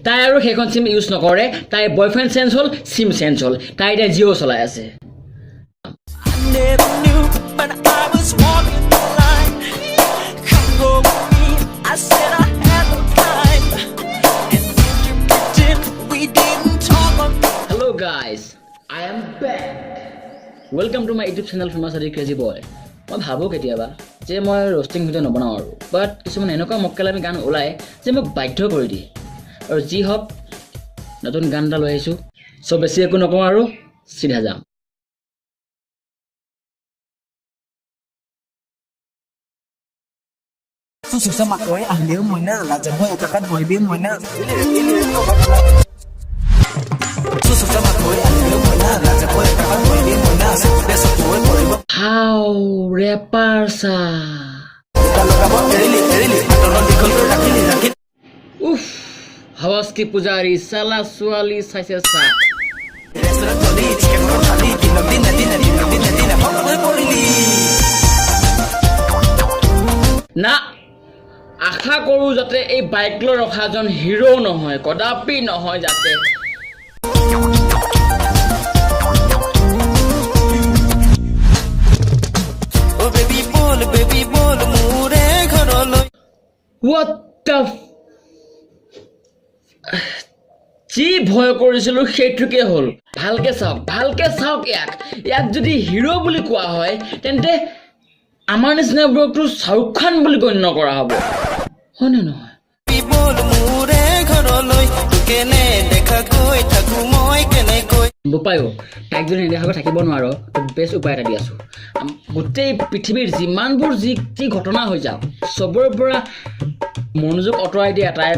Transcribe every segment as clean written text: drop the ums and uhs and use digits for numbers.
তাই আৰু সেইখন সিম ইউজ নকৰে তাই বয়ফ্ৰেণ্ড চেঞ্জ হ'ল সিম চেঞ্জ হ'ল তাই এতিয়া জিঅ' চলাই আছে Never knew when I was walking the line. Come go with me, I said I had no time. And you pretend we didn't talk about. Hello guys, I am back. Welcome to my YouTube channel Famous Adi Crazy Boy. মই ভাবোঁ কেতিয়াবা যে মই ৰ'ষ্টিং video' নবনাওঁ আৰু বাট কিছুমান এনেকুৱা মক্কেলামী গান ওলায় যে মোক বাধ্য কৰি দিয়ে আৰু যি হওক নতুন গান এটা লৈ আহিছোঁ চ' বেছি একো নকওঁ আৰু চিধা যাম Susuk sama koi ahli moina la jambo etakan boy bi moina Susuk sama koi ahli moina la jambo etakan boy bi moina beso koi boy How reparsa Kalau kamu eli atoron dikol rakili rakil Uff Hawas ki pujari sala swali saise sa Restaurant toli chicken roll thali dina boy borili Na আশা কৰোঁ যাতে এই bike লৈ ৰখাজন hero নহয় কদাপি নহয় যাতে Oh baby bol mure ঘৰলৈ What the যি ভয় কৰিছিলোঁ সেইটোকে হ'ল ভালকে চাওক ইয়াক যদি হিৰো বুলি কোৱা হয় তেন্তে আমাৰ নিচিনা ব্লগটো শাহৰুখ খান বুলি গণ্য কৰা হ'ব হয়নে নহয় বল মure ঘৰলৈ কেনে দেখা গৈ থাকো মই কেনে গৈ বোপায়ো তাইক যদি নেদেখাকৈ থাকিব নোৱাৰো বেষ্ট উপায় এটা দি আছোঁ গোটেই পৃথিৱীৰ যিমানবোৰ যি ঘটনা হৈ যাওক চবৰে পৰা মনোযোগ আঁতৰাই দিয়া এটাই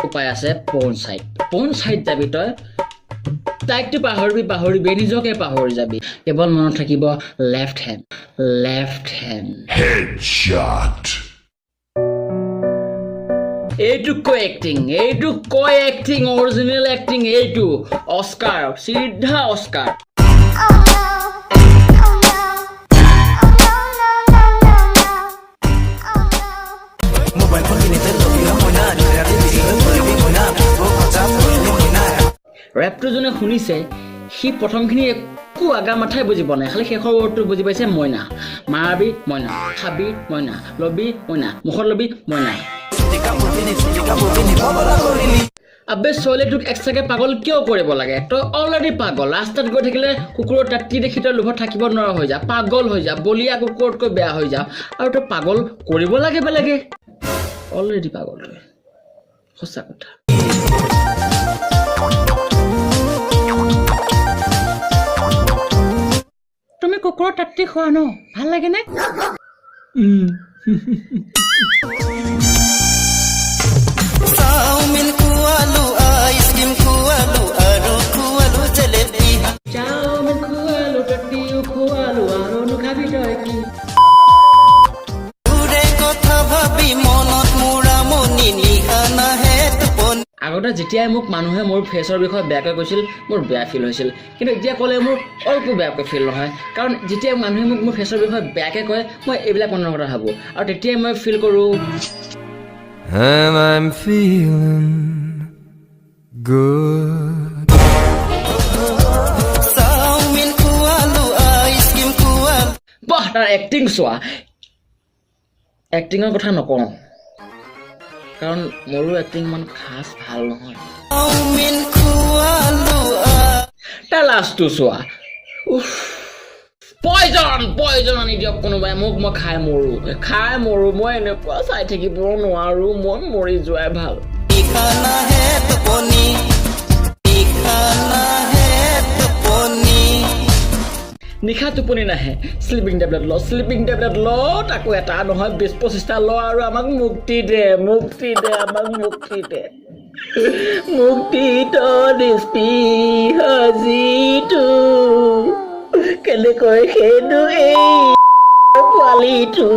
উপায় আছে পৰ্ণ চাইট যাবি তই তাইকটো পাহৰিবি নিজকে পাহৰি যাবি কেৱল মনত থাকিব লেফ্ট হেণ্ড Headshot. এইটো কয় এক্টিং অৰিজিনেল এক্টিং এইটো অস্কাৰ চিধা Oscar Mobile phone ini terlogi moina rakili moina WhatsApp moina ৰেপটো যোনে শুনিছে সি প্ৰথমখিনি একো আগা মাথাই বুজি পোৱা নাই খালি শেষৰ ৱৰ্ডটো বুজি পাইছে মইনা মাৰাবি মইনা খাবি মইনা লবি মইনা মুখত লবি মইনা আবে ছোৱালীটোক এক্সট্ৰাকে পাগল কিয় কৰিব লাগে তই অলৰেডি পাগল ৰাস্তাত গৈ থাকিলে কুকুৰৰ তাতি দেখি তই লোভত থাকিব নোৱাৰা হৈ যা পাগল হৈ যা বলিয়া কুকুৰতকৈ বেয়া হৈ যা আৰু তই পাগল কৰিব লাগে বেলেগে অলৰেডি পাগল তই সঁচা কথা তুমি কুকুৰৰ তাতি খোৱা ন ভাল লাগেনে চাওমিন খোৱালো আইচক্ৰীম খোৱালো আৰু খোৱালো জেলেপি চাওমিন খোৱালো তাতিও খোৱালো আৰু নুখাবি তই কি তোৰে কথা ভাবি মনত মোৰা মনি নিশা নাহে টোপনি আগতে যেতিয়াই মোক মানুহে মোৰ ফেচৰ বিষয়ে বেয়াকৈ কৈছিল মোৰ বেয়া ফিল হৈছিল কিন্তু এতিয়া ক'লে মোৰ অলপো বেয়াকৈ ফিল নহয় কাৰণ যেতিয়া মানুহে মোক মোৰ ফেচৰ বিষয়ে বেয়াকৈ কয় মই এইবিলাক মনৰ কথা ভাবোঁ আৰু তেতিয়াই মই ফিল কৰোঁ And I'm feeling good. Chowmein খোৱালো আইচক্ৰীম খোৱালো বাহ তাৰ এক্টিং চোৱা এক্টিঙৰ কথা নকওঁ কাৰণ মোৰো এক্টিং ইমান খাছ ভাল নহয় চাওমিন খোৱালো তাৰ লাষ্টটো চোৱা পয়জন আনি দিয়ক কোনোবাই মোক মই খাই মৰো মই এনেকুৱা চাই থাকিব নোৱাৰো মই মৰি যোৱাই ভাল নিশা নাহে টোপনি নিশা টোপনি নাহে শ্লিপিং টেবলেট ল তাকো এটা নহয় 20-25টা ল আৰু আমাক মুক্তি দে আমাক মুক্তি দে মুক্তি দিছপি হাজিটো কেনেকৈ সেইটো এই পোৱালিটো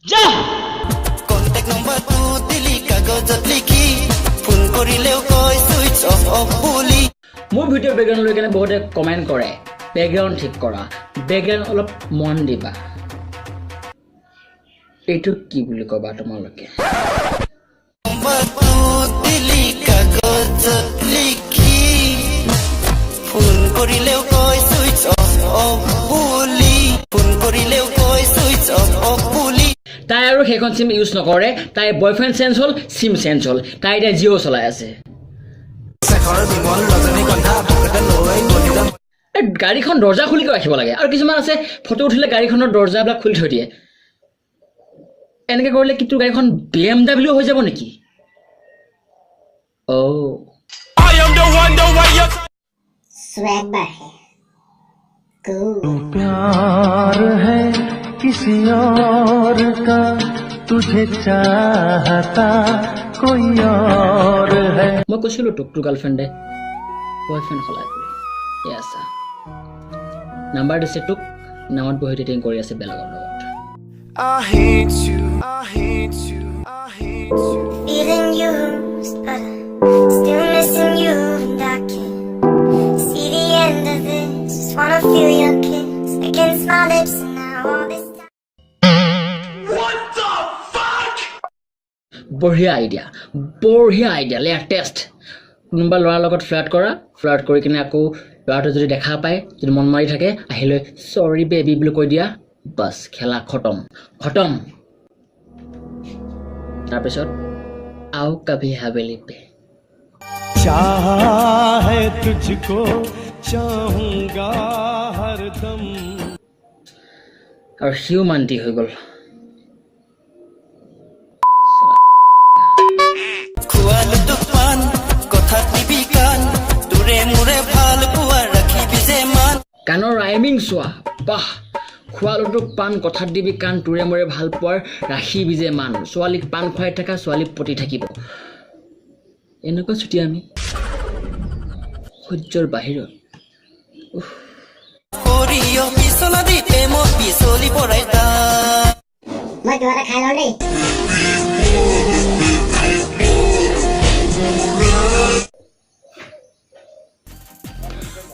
যা কণ্টেক্ট নম্বৰটো দিলি কাগজত লিখি ফোন কৰিলেও কয় চুইচ অফ বুলি মোৰ ভিডিঅ' বেকগ্ৰাউণ্ড লৈ কেনে বহুতে কমেণ্ট কৰে বেকগ্ৰাউণ্ড ঠিক কৰা বেকগ্ৰাউণ্ড অলপ মন দিবা এইটো কি বুলি ক'বা তোমালোকে দিলি কাগজ লিখি ফোন কৰিলেও কয় সুইচ অফ বুলি ফোন কৰিলেও কয় সুইচ অফ বুলি তাই আৰু সেইখন চিম ইউজ নকৰে তাই বয়ফ্ৰেণ্ড চেঞ্জ হ'ল চিম চেঞ্জ হ'ল তাই এতিয়া জিঅ' চলাই আছে শেখৰ বিমল ৰজনীগন্ধা পকেটে লৈ গলিৰাম এই গাড়ীখন দৰ্জা খুলি ৰাখিব লাগে আৰু কিছুমান আছে ফটো উঠিলে গাড়ীখনৰ দৰ্জাবিলাক খুলি থৈ দিয়ে এনেকৈ কৰিলে কি তোৰ গাড়ীখন BMW হৈ যাব নেকি स्वैग बार है कूल प्यार है किसी और का तुझे चाहता कोई और है মই কৈছিলোঁ তোক তোৰ গাৰ্লফ্ৰেণ্ডে বয়ফ্ৰেণ্ড সলাই বুলি এয়া চা নাম্বাৰ দিছে তোক নামত বহি ডেটিং কৰি আছে বেলেগৰ লগত I hate you I hate you I hate you feeling used but still missing you and I can't see the end of this just wanna feel your kiss against my lips and now all this time বঢ়িয়া idea latest কোনোবা ল'ৰাৰ লগত flirt কৰি কিনে আকৌ ল'ৰাটো যদি দেখা পায় যদি মন মাৰি থাকে আহিলৈ চৰি বেবি বুলি কৈ দিয়া বাছ খেলা খতম তাৰপিছত আও কভি হাৱেলি পে चाहा है तुझको चाहूंगा हरदम আৰু সিও মান্তি হৈ গ'ল খোৱালো তোক পান কথাত নিবি কাণ তোৰে মোৰে ভাল পোৱা ৰাখিবি যে মান গানৰ ৰাইমিং চোৱা বাহ খোৱালো তোক পাণ কথাত দিবি কাণ তোৰে মোৰে ভাল পোৱাৰ ৰাখিবি যে মান ছোৱালীক পাণ খুৱাই থকা ছোৱালীক পতি থাকিব এনেকুৱা ছুটি আমি সহ্যৰ বাহিৰত সৰিয়হ পিছলা দি প্ৰেমত পিছলি পৰাই তা मैं तुम्हारा खा लो नहीं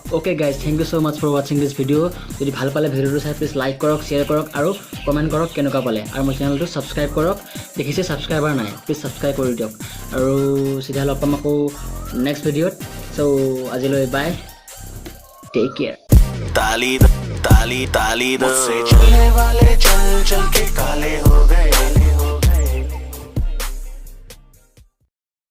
Okay guys, thank you so much for watching this video. যদি ভাল পালে ভিডিওটো চাই প্লিজ লাইক কৰক শ্বেয়াৰ কৰক আৰু কমেণ্ট কৰক কেনেকুৱা পালে আৰু মোৰ চেনেলটো ছাবস্ক্ৰাইব কৰক দেখিছে ছাবস্ক্ৰাইবাৰ নাই প্লিজ ছাবস্ক্ৰাইব কৰি দিয়ক আৰু চিধা লগ পাম আকৌ নেক্সট ভিডিঅ'ত চ' আজিলৈ বাই টেক কেয়াৰ ताली ताली ताली मुझसे चलने वाले चल चल के काले हो गए